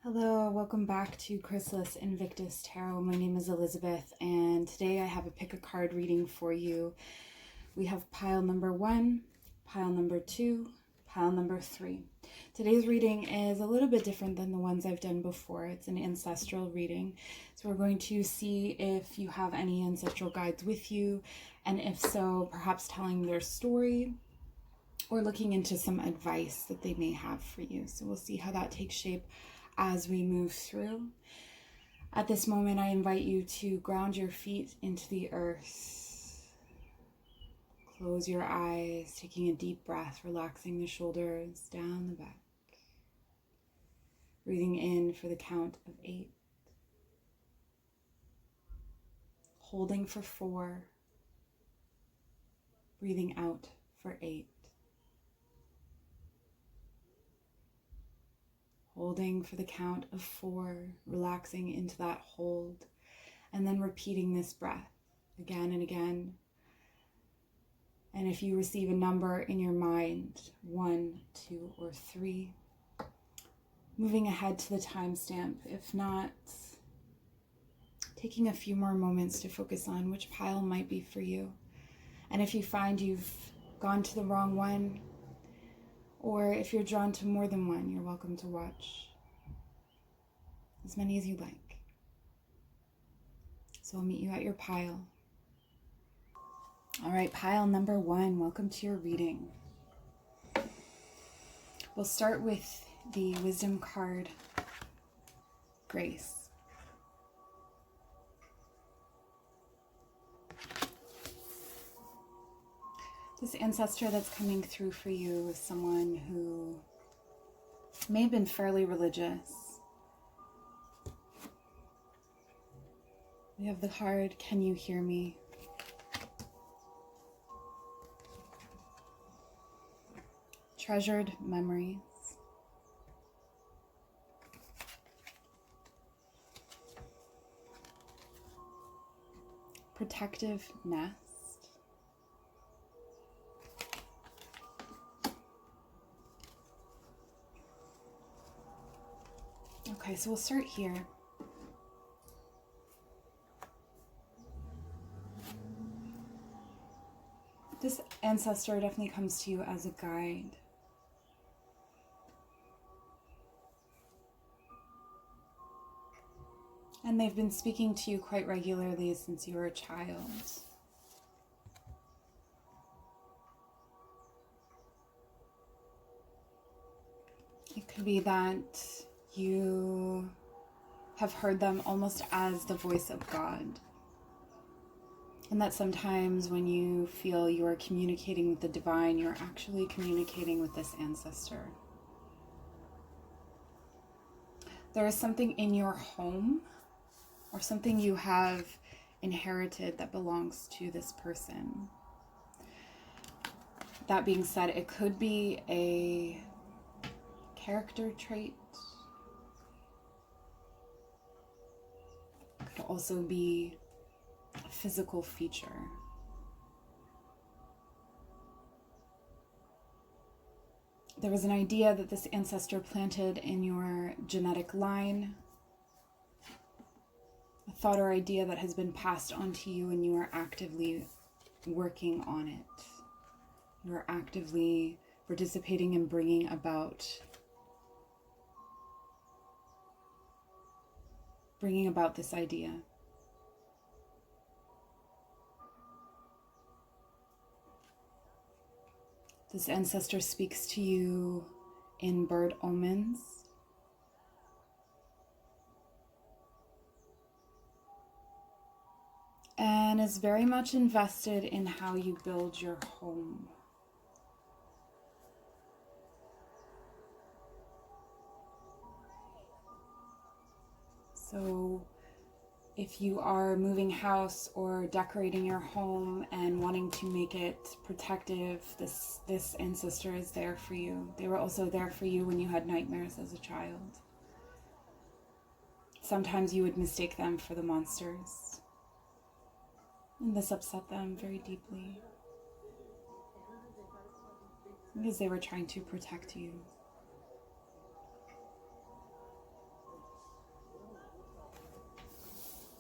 Hello, welcome back to Chrysalis Invictus Tarot. My name is Elizabeth, and today I have a pick a card reading for you. We have pile number 1, pile number 2, pile number 3. Today's reading is a little bit different than the ones I've done before. It's an ancestral reading. So we're going to see if you have any ancestral guides with you, and if so, perhaps telling their story or looking into some advice that they may have for you. So we'll see how that takes shape as we move through. At this moment, I invite you to ground your feet into the earth. Close your eyes, taking a deep breath, relaxing the shoulders down the back. Breathing in for the count of 8. Holding for 4. Breathing out for 8. Holding for the count of 4, relaxing into that hold, and then repeating this breath again and again. And if you receive a number in your mind, 1, 2, or 3, moving ahead to the timestamp. If not, taking a few more moments to focus on which pile might be for you. And if you find you've gone to the wrong one, or if you're drawn to more than one, you're welcome to watch as many as you like. So I'll meet you at your pile. All right, pile number 1, welcome to your reading. We'll start with the wisdom card, Grace. This ancestor that's coming through for you is someone who may have been fairly religious. We have the card, Can You Hear Me? Treasured memories. Protective nest. Okay, so we'll start here. This ancestor definitely comes to you as a guide. And they've been speaking to you quite regularly since you were a child. It could be that you have heard them almost as the voice of God. And that sometimes when you feel you are communicating with the divine, you're actually communicating with this ancestor. There is something in your home or something you have inherited that belongs to this person. That being said, it could be a character trait. It could also be a physical feature. There was an idea that this ancestor planted in your genetic line, a thought or idea that has been passed on to you, and you are actively working on it. You are actively participating in bringing about this idea. This ancestor speaks to you in bird omens. And is very much invested in how you build your home. So if you are moving house or decorating your home and wanting to make it protective, this ancestor is there for you. They were also there for you when you had nightmares as a child. Sometimes you would mistake them for the monsters, and this upset them very deeply because they were trying to protect you.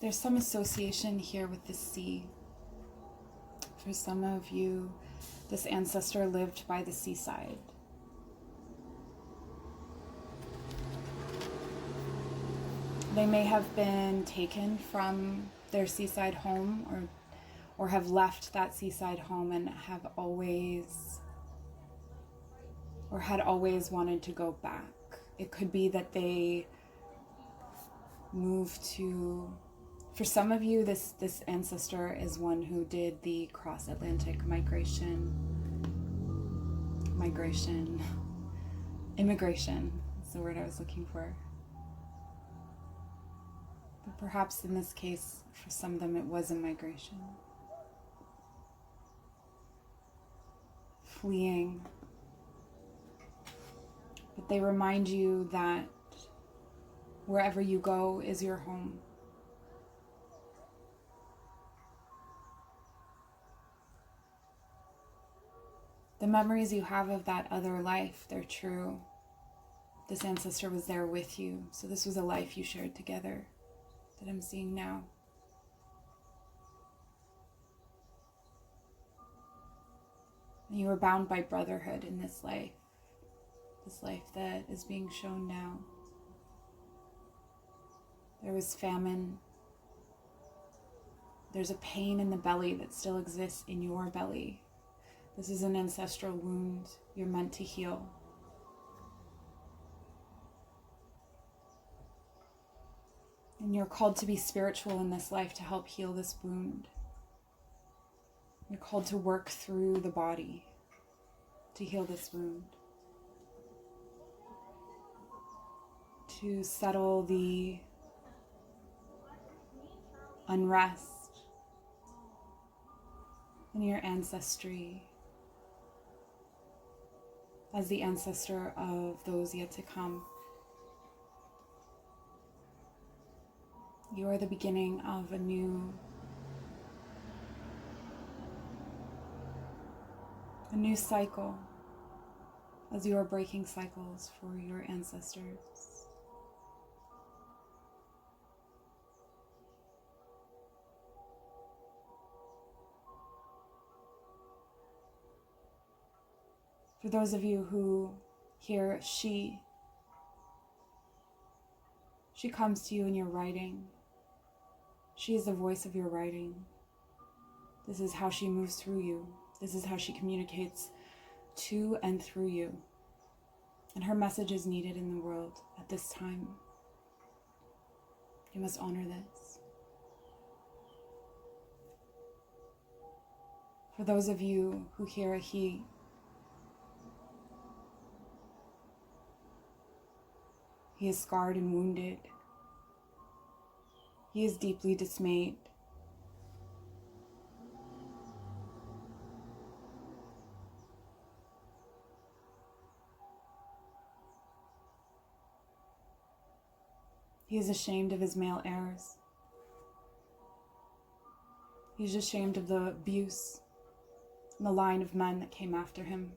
There's some association here with the sea. For some of you, this ancestor lived by the seaside. They may have been taken from their seaside home or have left that seaside home and have always or had always wanted to go back. It could be that they moved to, for some of you, this ancestor is one who did the cross-Atlantic immigration is the word I was looking for. But perhaps in this case, for some of them, it was a migration. Fleeing. But they remind you that wherever you go is your home. The memories you have of that other life, they're true. This ancestor was there with you, so this was a life you shared together that I'm seeing now. And you were bound by brotherhood in this life that is being shown now. There was famine. There's a pain in the belly that still exists in your belly. This is an ancestral wound you're meant to heal. And you're called to be spiritual in this life to help heal this wound. You're called to work through the body to heal this wound. To settle the unrest in your ancestry as the ancestor of those yet to come. You are the beginning of a new cycle as you are breaking cycles for your ancestors. For those of you who hear she comes to you in your writing. She is the voice of your writing. This is how she moves through you. This is how she communicates to and through you. And her message is needed in the world at this time. You must honor this. For those of you who hear a he is scarred and wounded. He is deeply dismayed. He is ashamed of his male heirs. He's ashamed of the abuse and the line of men that came after him.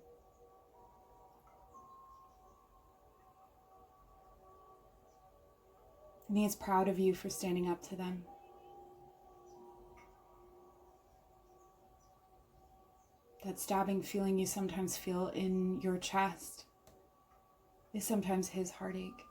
And he is proud of you for standing up to them. That stabbing feeling you sometimes feel in your chest is sometimes his heartache.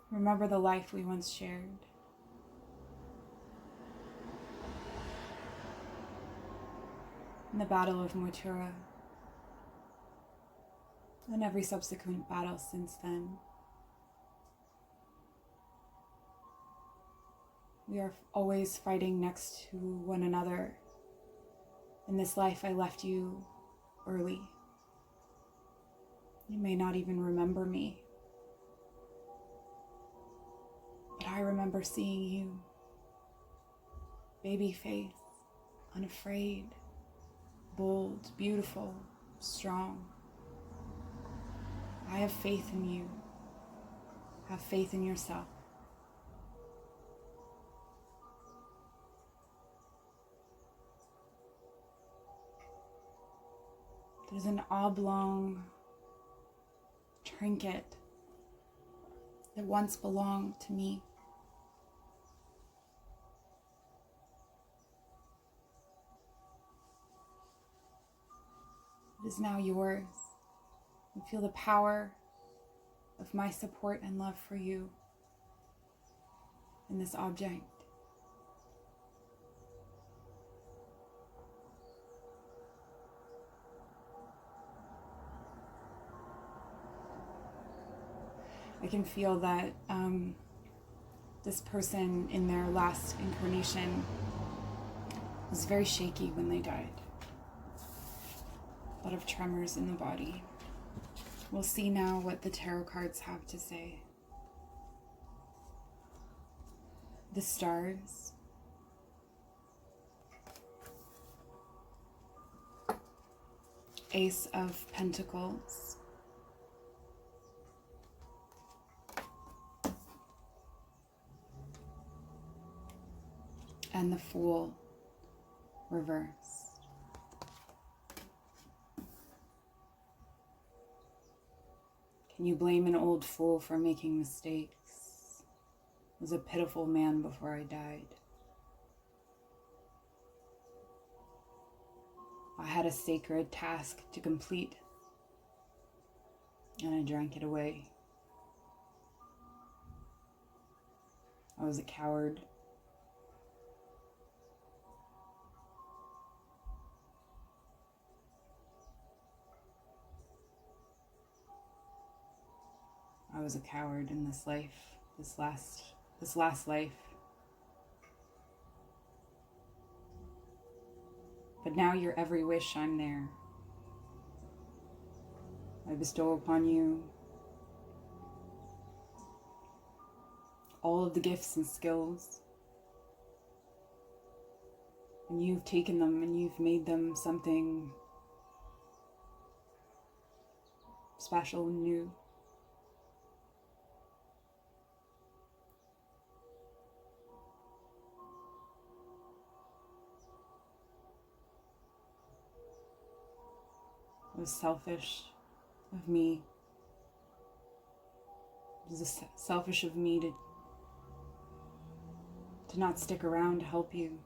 Remember the life we once shared. In the Battle of Motura, and every subsequent battle since then. We are always fighting next to one another. In this life, I left you early. You may not even remember me, but I remember seeing you, baby face, unafraid, bold, beautiful, strong. I have faith in you. Have faith in yourself. There's an oblong trinket that once belonged to me. It is now yours. You feel the power of my support and love for you in this object. I can feel that this person in their last incarnation was very shaky when they died. A lot of tremors in the body. We'll see now what the tarot cards have to say. The stars. Ace of Pentacles. And the Fool reversed. Can you blame an old fool for making mistakes? I was a pitiful man before I died. I had a sacred task to complete, and I drank it away. I was a coward. I was a coward in this life, this last life. But now your every wish, I'm there. I bestow upon you all of the gifts and skills. And you've taken them and you've made them something special and new. It was selfish of me. It was selfish of me to not stick around to help you.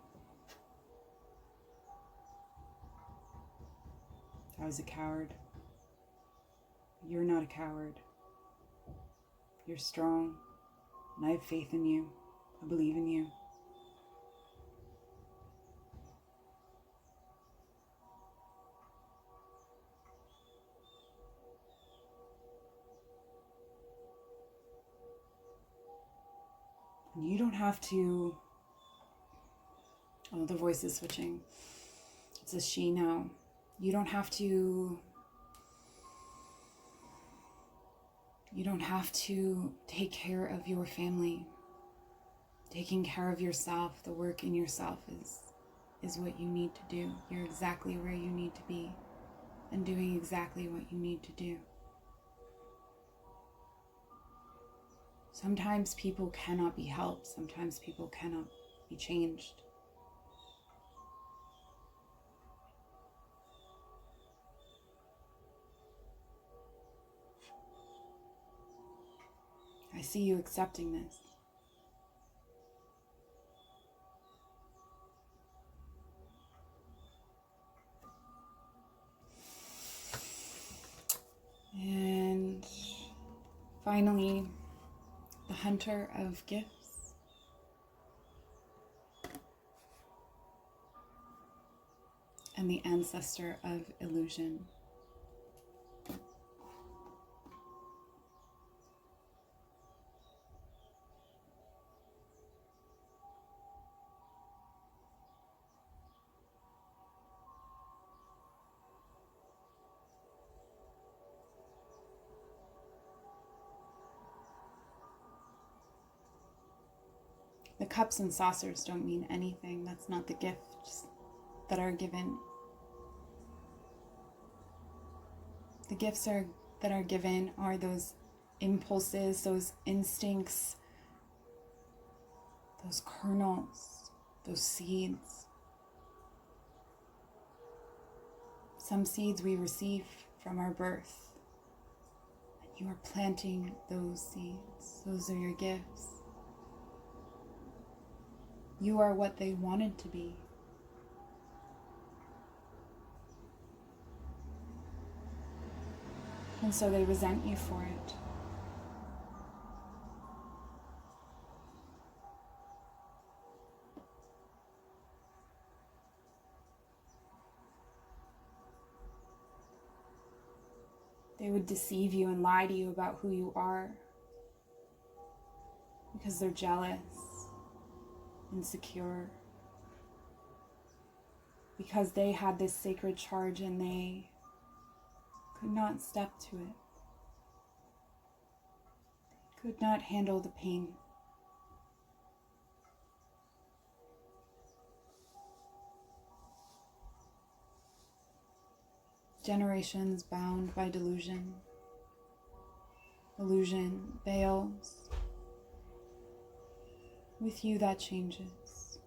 I was a coward. You're not a coward. You're strong, and I have faith in you. I believe in you. And you don't have to... Oh, the voice is switching. It's a she now. You don't have to take care of your family. Taking care of yourself, the work in yourself is what you need to do. You're exactly where you need to be and doing exactly what you need to do. Sometimes people cannot be helped. Sometimes people cannot be changed. I see you accepting this. And finally, the Hunter of Gifts. And the Ancestor of Illusion. The cups and saucers don't mean anything. That's not the gifts that are given. The gifts that are given are those impulses, those instincts, those kernels, those seeds. Some seeds we receive from our birth. And you are planting those seeds. Those are your gifts. You are what they wanted to be. And so they resent you for it. They would deceive you and lie to you about who you are because they're jealous, insecure, because they had this sacred charge and they could not step to it, could not handle the pain. Generations bound by delusion. Illusion veils. With you, that changes.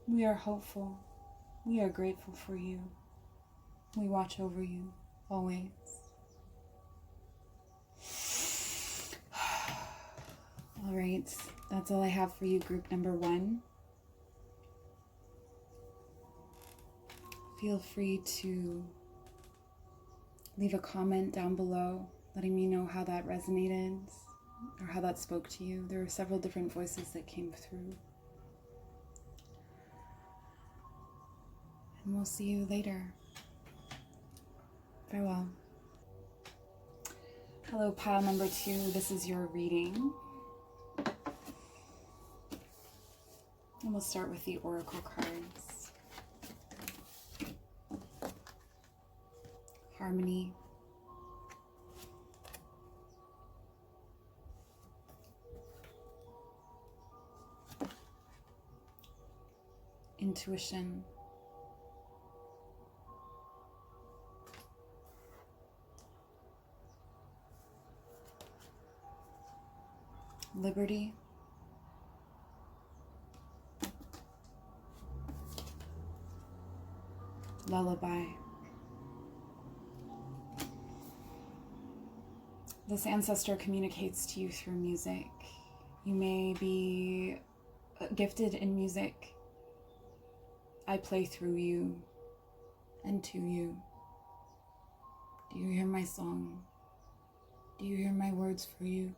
We are hopeful. We are grateful for you. We watch over you always. All right, that's all I have for you, group number 1. Feel free to leave a comment down below, letting me know how that resonated or how that spoke to you. There were several different voices that came through. And we'll see you later. Farewell. Hello, pile number 2. This is your reading. And we'll start with the oracle cards. Harmony. Intuition. Liberty. Lullaby. This ancestor communicates to you through music. You may be gifted in music. I play through you and to you. Do you hear my song? Do you hear my words for you?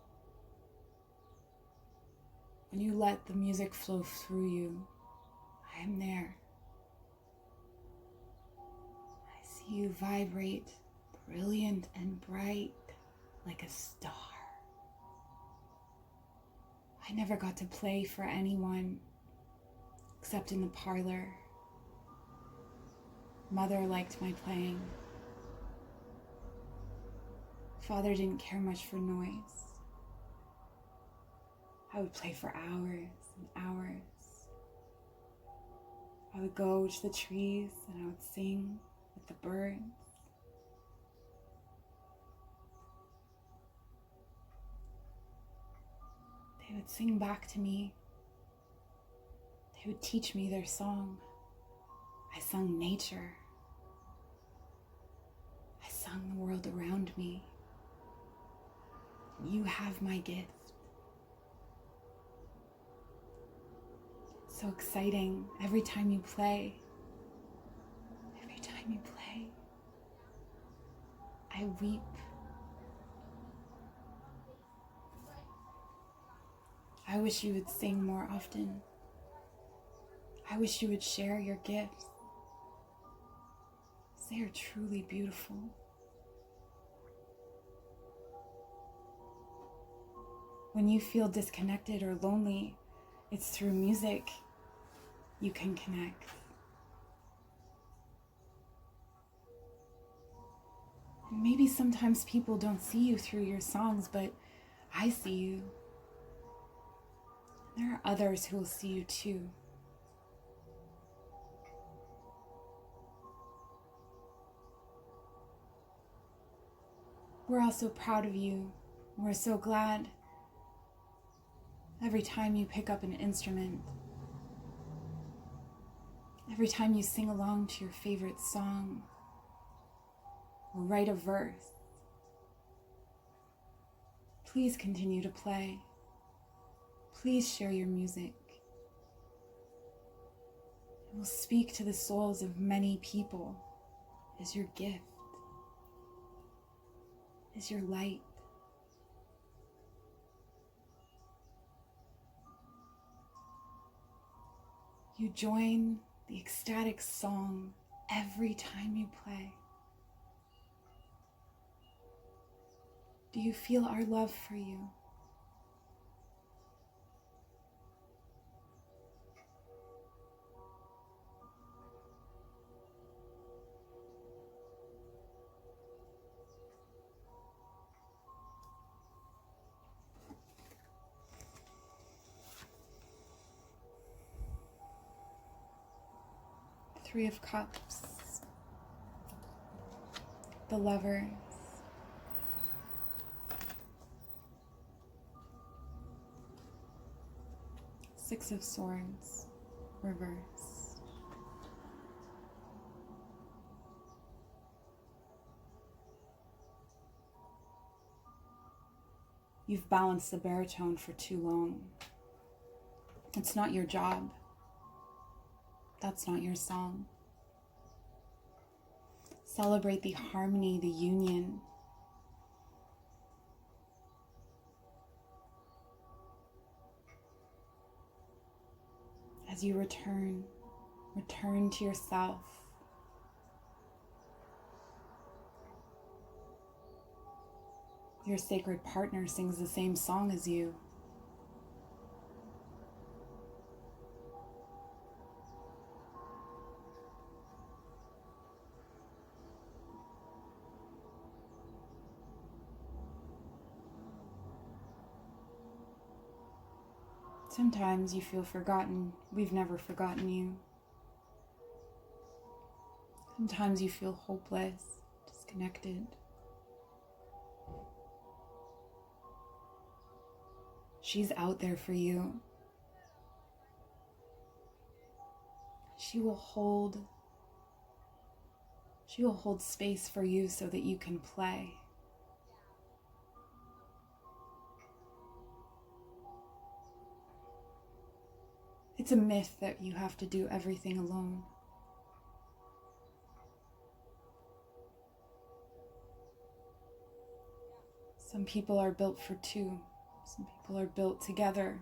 When you let the music flow through you, I am there. I see you vibrate, brilliant and bright, like a star. I never got to play for anyone except in the parlor. Mother liked my playing. Father didn't care much for noise. I would play for hours and hours. I would go to the trees and I would sing with the birds. They would sing back to me. They would teach me their song. I sung nature. I sung the world around me. You have my gift. So exciting every time you play. Every time you play, I weep. I wish you would sing more often. I wish you would share your gifts. They are truly beautiful. When you feel disconnected or lonely, it's through music you can connect. And maybe sometimes people don't see you through your songs, but I see you. There are others who will see you too. We're all so proud of you. We're so glad Every time you pick up an instrument, every time you sing along to your favorite song or write a verse, please continue to play. Please share your music. It will speak to the souls of many people as your gift, as your light. You join the ecstatic song every time you play. Do you feel our love for you? Three of Cups, the Lovers, Six of Swords, reversed. You've balanced the baritone for too long. It's not your job. That's not your song. Celebrate the harmony, the union. As you return to yourself. Your sacred partner sings the same song as you. Sometimes you feel forgotten. We've never forgotten you. Sometimes you feel hopeless, disconnected. She's out there for you. She will hold space for you so that you can play. It's a myth that you have to do everything alone. Some people are built for two. Some people are built together.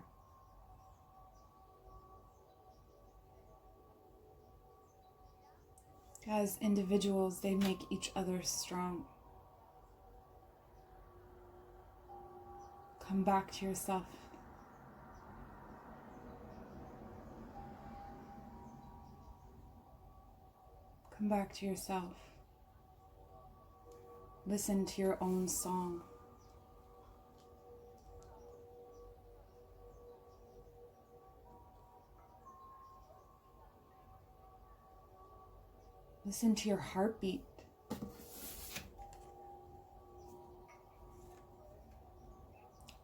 As individuals, they make each other strong. Come back to yourself. Come back to yourself. Listen to your own song. Listen to your heartbeat.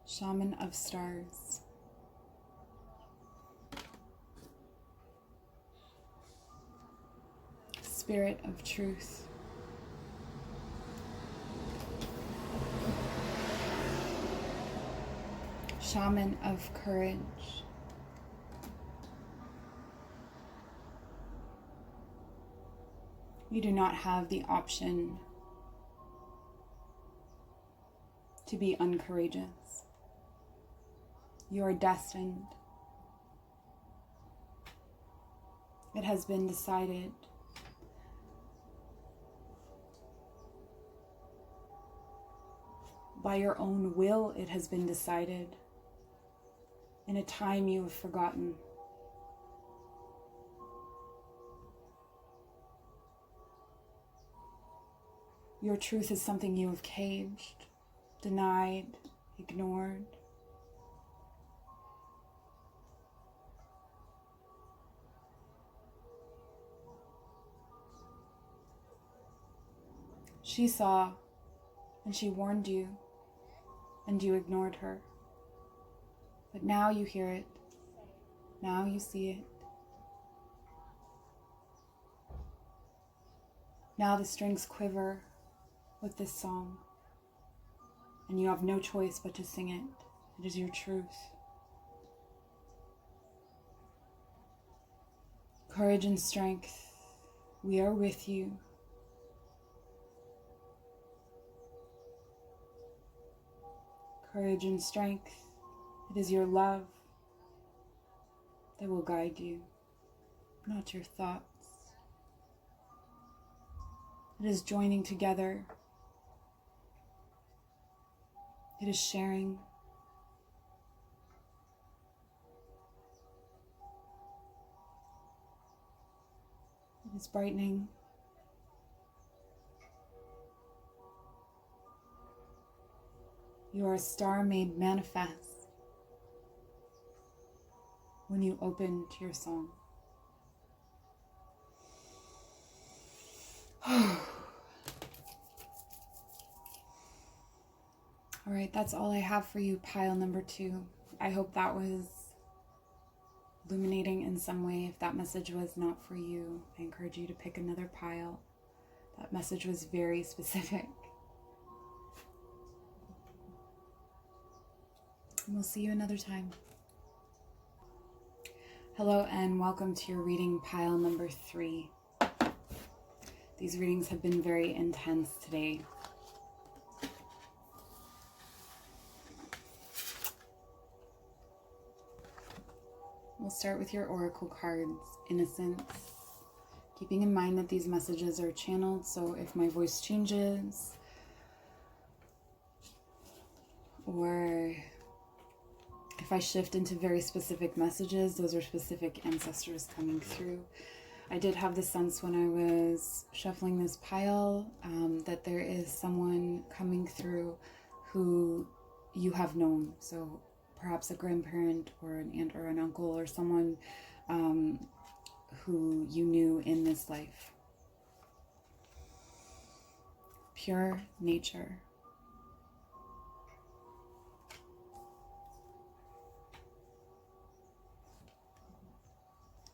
Shaman of Stars. Spirit of Truth. Shaman of Courage. You do not have the option to be uncourageous. You are destined. It has been decided. By your own will, it has been decided. In a time you have forgotten. Your truth is something you have caged, denied, ignored. She saw, and she warned you, and you ignored her. But now you hear it. Now you see it. Now the strings quiver with this song, and you have no choice but to sing it. It is your truth. Courage and strength, we are with you. Courage and strength, it is your love that will guide you, not your thoughts. It is joining together. It is sharing. It is brightening. You are a star made manifest when you open to your song. All right, that's all I have for you, pile number 2. I hope that was illuminating in some way. If that message was not for you, I encourage you to pick another pile. That message was very specific. And we'll see you another time. Hello and welcome to your reading, pile number 3. These readings have been very intense today. We'll start with your oracle cards, Innocence. Keeping in mind that these messages are channeled, so if my voice changes or if I shift into very specific messages, those are specific ancestors coming through. I did have the sense when I was shuffling this pile that there is someone coming through who you have known. So perhaps a grandparent or an aunt or an uncle or someone who you knew in this life. Pure nature.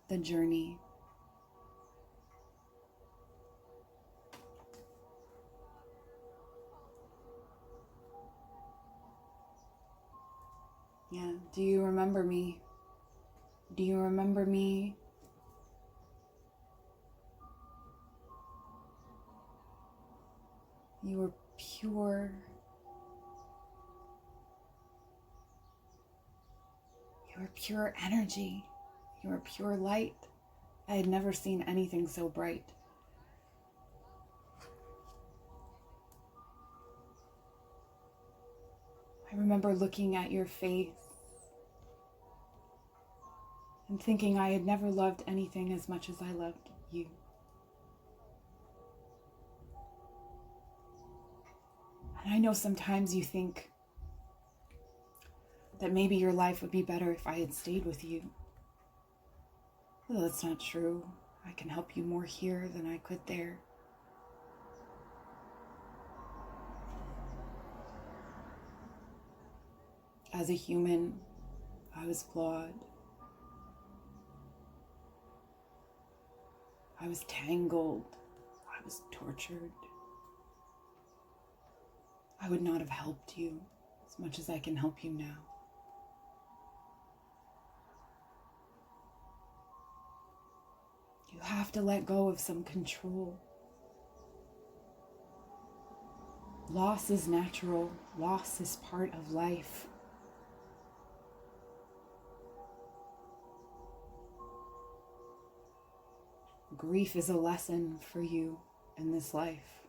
The journey. Yeah, do you remember me? Do you remember me? You were pure. You were pure energy. You were pure light. I had never seen anything so bright. I remember looking at your face and thinking I had never loved anything as much as I loved you. And I know sometimes you think that maybe your life would be better if I had stayed with you. Well, that's not true. I can help you more here than I could there. As a human, I was flawed. I was tangled. I was tortured. I would not have helped you as much as I can help you now. You have to let go of some control. Loss is natural. Loss is part of life. Grief is a lesson for you in this life.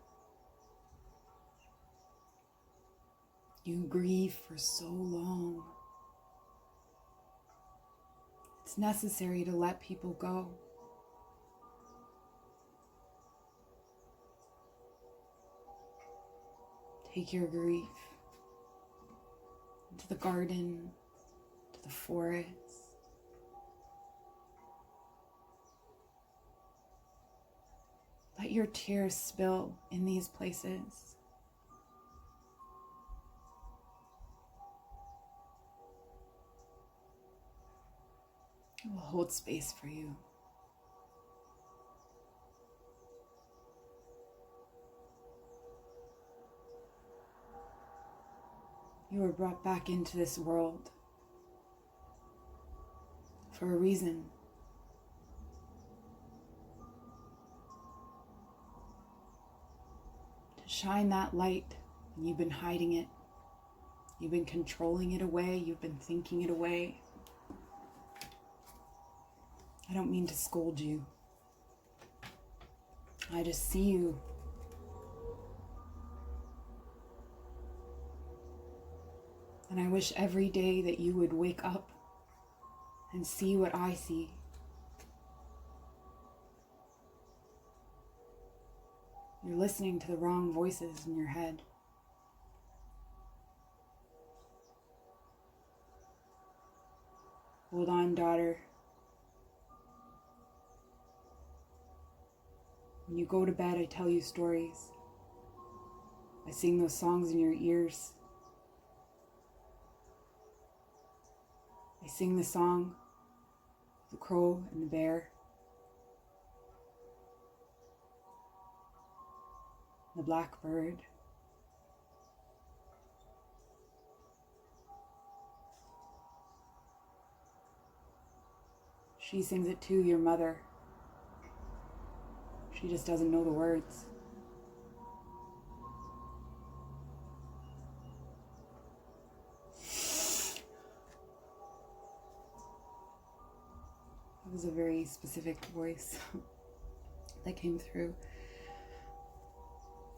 You grieve for so long. It's necessary to let people go. Take your grief into the garden, to the forest. Let your tears spill in these places. She will hold space for you. You were brought back into this world for a reason. To shine that light, and you've been hiding it. You've been controlling it away. You've been thinking it away. I don't mean to scold you. I just see you. And I wish every day that you would wake up and see what I see. You're listening to the wrong voices in your head. Hold on, daughter. When you go to bed, I tell you stories. I sing those songs in your ears. I sing the song of the crow and the bear, the blackbird. She sings it too, your mother. She just doesn't know the words. That was a very specific voice that came through.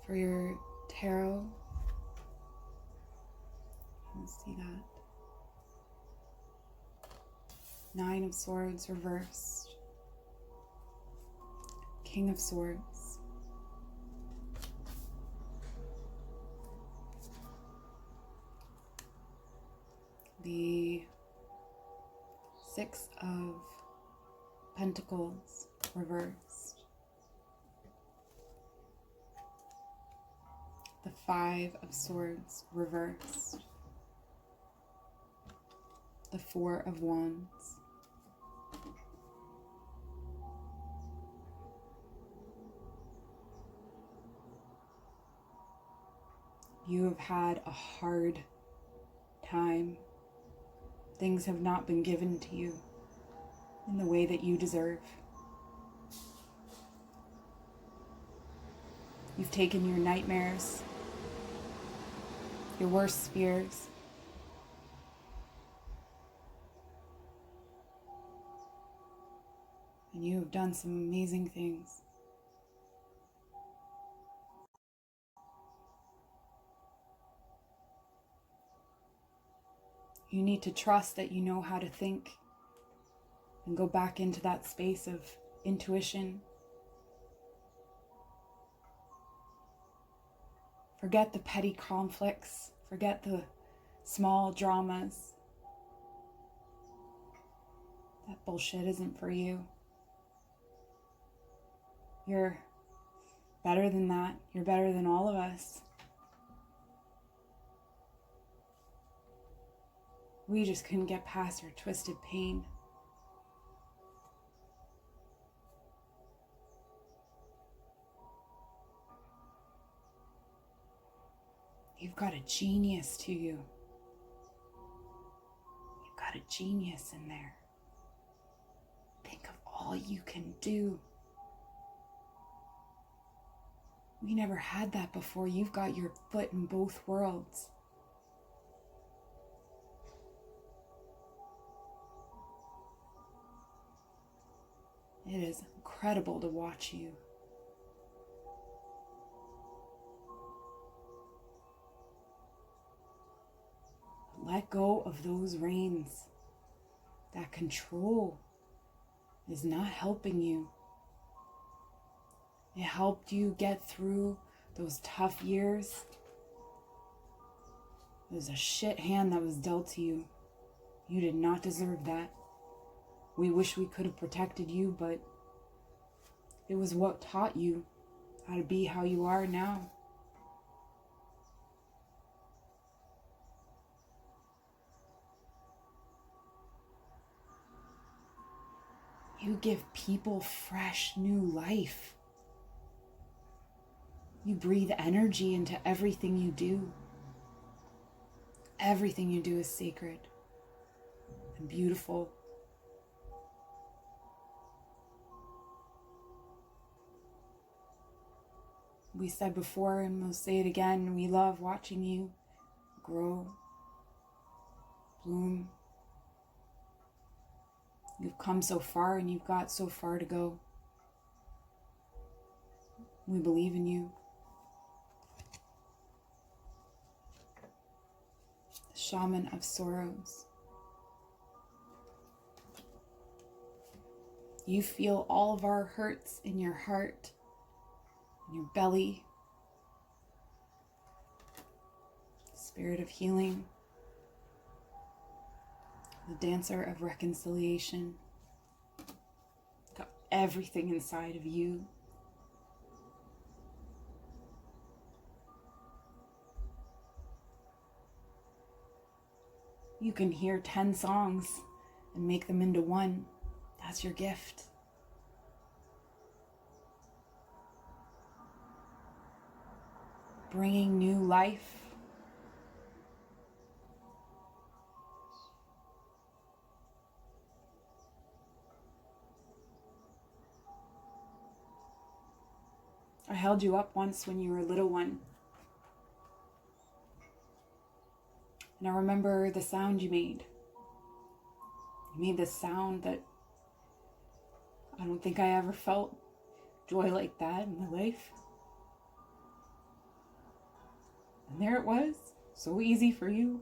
For your tarot, let's see that. 9 of Swords reversed. King of Swords. The 6 of Pentacles reversed. The 5 of Swords reversed. The 4 of Wands. You have had a hard time. Things have not been given to you in the way that you deserve. You've taken your nightmares, your worst fears, and you have done some amazing things. You need to trust that you know how to think and go back into that space of intuition. Forget the petty conflicts. Forget the small dramas. That bullshit isn't for you. You're better than that. You're better than all of us. We just couldn't get past our twisted pain. You've got a genius to you. You've got a genius in there. Think of all you can do. We never had that before. You've got your foot in both worlds. It is incredible to watch you. Let go of those reins. That control is not helping you. It helped you get through those tough years. It was a shit hand that was dealt to you. You did not deserve that. We wish we could have protected you, but it was what taught you how to be how you are now. You give people fresh new life. You breathe energy into everything you do. Everything you do is sacred and beautiful. We said before, and we'll say it again, we love watching you grow, bloom. You've come so far and you've got so far to go. We believe in you. Shaman of sorrows. You feel all of our hurts in your heart, in your belly. Spirit of healing. The dancer of reconciliation. Got everything inside of you. You can hear 10 songs and make them into one. That's your gift. Bringing new life. I held you up once when you were a little one. And I remember the sound you made. You made this sound that I don't think I ever felt joy like that in my life. And there it was, so easy for you.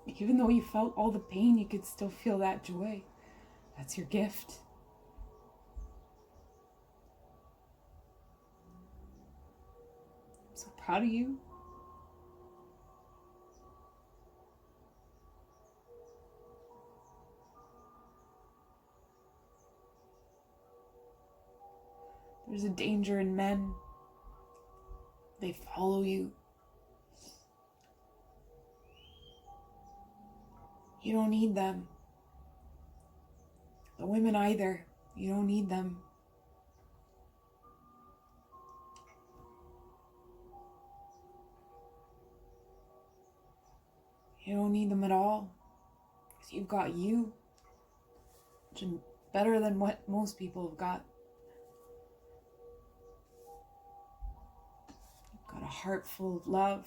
Even though you felt all the pain, you could still feel that joy. That's your gift. I'm so proud of you. There's a danger in men. They follow you. You don't need them. The women either. You don't need them. You don't need them at all. Because you've got you. Which is better than what most people have got. Got a heart full of love.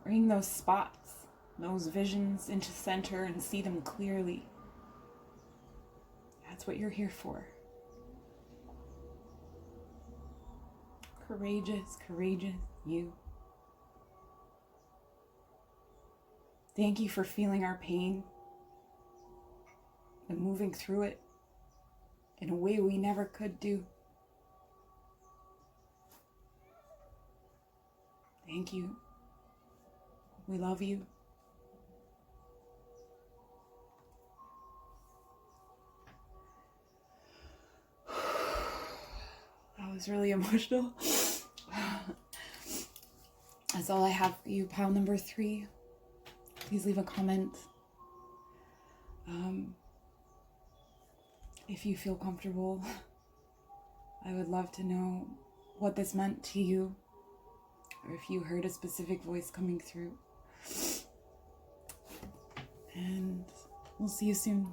Bring those spots, those visions into center and see them clearly. That's what you're here for. Courageous, courageous you. Thank you for feeling our pain and moving through it in a way we never could do. Thank you. We love you. That was really emotional. That's all I have for you, pile number 3. Please leave a comment. If you feel comfortable, I would love to know what this meant to you, or if you heard a specific voice coming through. And we'll see you soon.